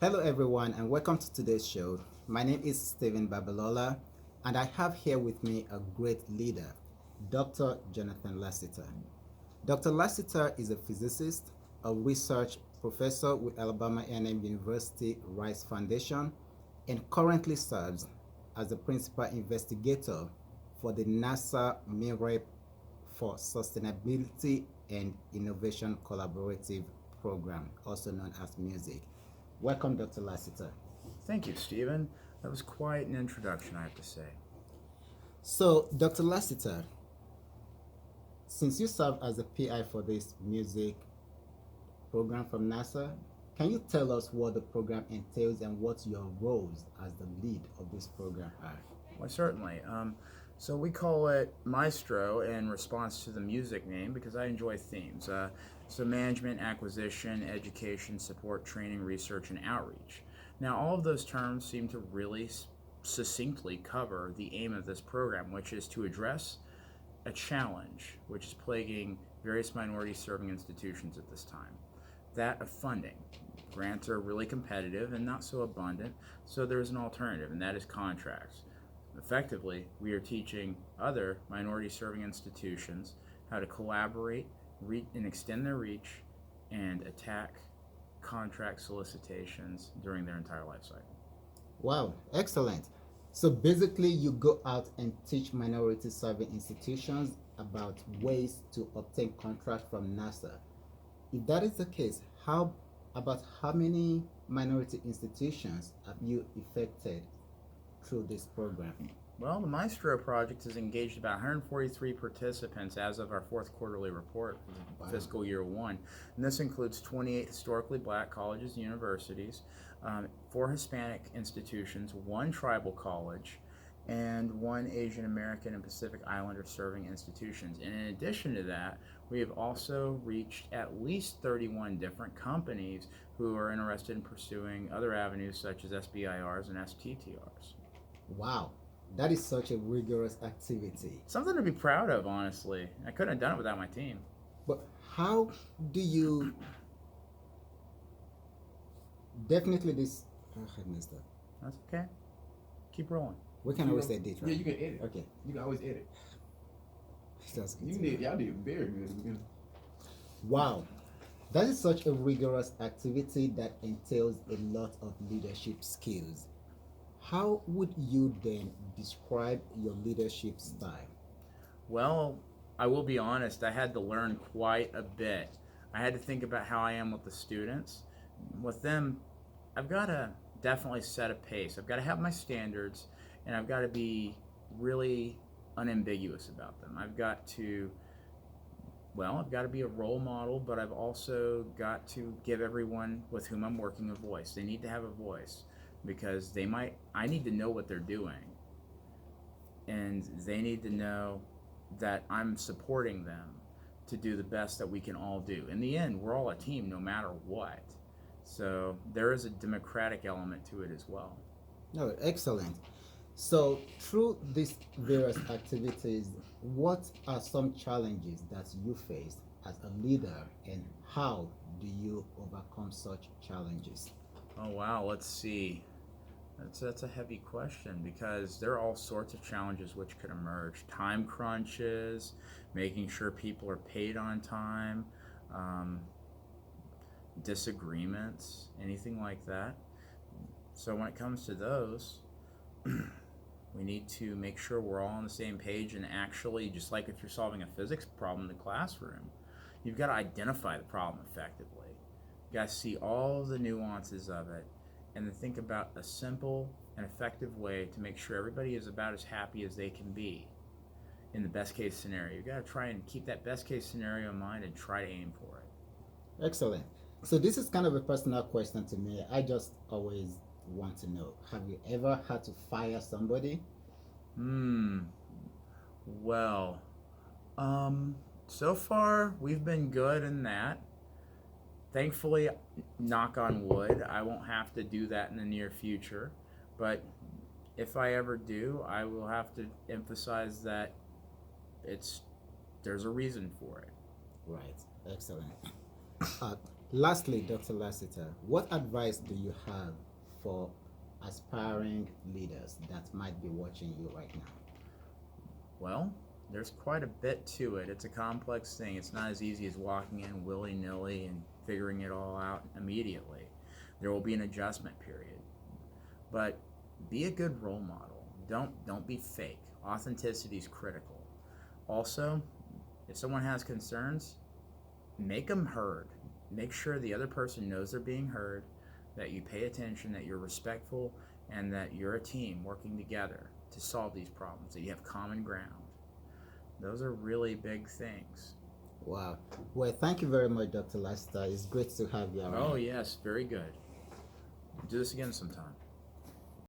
Hello, everyone, and welcome to today's show. My name is Stephen Babalola, and I have here with me a great leader, Dr. Jonathan Lassiter. Dr. Lassiter is a physicist, a research professor with Alabama A&M University Rice Foundation, and currently serves as the principal investigator for the NASA MIREP for Sustainability and Innovation Collaborative Program, also known as MUSIC. Welcome, Dr. Lassiter. Thank you, Stephen. That was quite an introduction, I have to say. So, Dr. Lassiter, since you serve as a PI for this music program from NASA, can you tell us what the program entails and what your roles as the lead of this program are? Why, certainly. So we call it Maestro in response to the music name because I enjoy themes. So management, acquisition, education, support, training, research, and outreach. Now, all of those terms seem to really succinctly cover the aim of this program, which is to address a challenge which is plaguing various minority serving institutions at this time, that of funding. Grants are really competitive and not so abundant, so there's an alternative, and that is contracts. Effectively, we are teaching other minority serving institutions how to collaborate and extend their reach and attack contract solicitations during their entire life cycle. Wow, excellent. So basically, you go out and teach minority serving institutions about ways to obtain contract from NASA. If that is the case, how many minority institutions have you affected through this program? Well, the Maestro project has engaged about 143 participants as of our fourth quarterly report for Wow. fiscal year one. And this includes 28 historically black colleges and universities, four Hispanic institutions, one tribal college, and one Asian American and Pacific Islander serving institutions. And in addition to that, we have also reached at least 31 different companies who are interested in pursuing other avenues such as SBIRs and STTRs. Wow, that is such a rigorous activity. Something to be proud of, honestly. I couldn't have done it without my team. But how do you definitely this? Oh, I missed that. That's okay. Keep rolling. We can always edit, Yeah, right? you can edit. Okay, You can always edit. that's good. You to did. know. Y'all did very good at the beginning. Wow, that is such a rigorous activity that entails a lot of leadership skills. How would you then describe your leadership style? Well, I will be honest, I had to learn quite a bit. I had to think about how I am with the students. With them, I've got to definitely set a pace. I've got to have my standards, and I've got to be really unambiguous about them. I've got to be a role model, but I've also got to give everyone with whom I'm working a voice. They need to have a voice because I need to know what they're doing, and they need to know that I'm supporting them to do the best that we can all do. In the end, we're all a team no matter what. So there is a democratic element to it as well. No, excellent. So, through these various activities, what are some challenges that you face as a leader, and how do you overcome such challenges? Oh wow, let's see. That's a heavy question because there are all sorts of challenges which could emerge. Time crunches, making sure people are paid on time, um, disagreements, anything like that. So when it comes to those, we need to make sure we're all on the same page and actually, just like if you're solving a physics problem in the classroom, you've got to identify the problem effectively. You got to see all the nuances of it and then think about a simple and effective way to make sure everybody is about as happy as they can be in the best case scenario. You got to try and keep that best case scenario in mind and try to aim for it. Excellent. So, this is kind of a personal question to me. I just always want to know, have you ever had to fire somebody? Hmm. Well, um, so far we've been good in that. Thankfully, knock on wood, I won't have to do that in the near future. But if I ever do, I will have to emphasize that it's there's a reason for it. Right. Excellent. Uh, Lastly, Dr. Lassiter, what advice do you have for aspiring leaders that might be watching you right now? Well, there's quite a bit to it. It's a complex thing. It's not as easy as walking in willy nilly and figuring it all out immediately. There will be an adjustment period. But be a good role model. Don't be fake. Authenticity is critical. Also, if someone has concerns, make them heard. Make sure the other person knows they're being heard, that you pay attention, that you're respectful, and that you're a team working together to solve these problems, that you have common ground. Those are really big things. Wow. Well, thank you very much, Dr. Lassiter. It's great to have you Oh, around. yes, very good. Do this again sometime.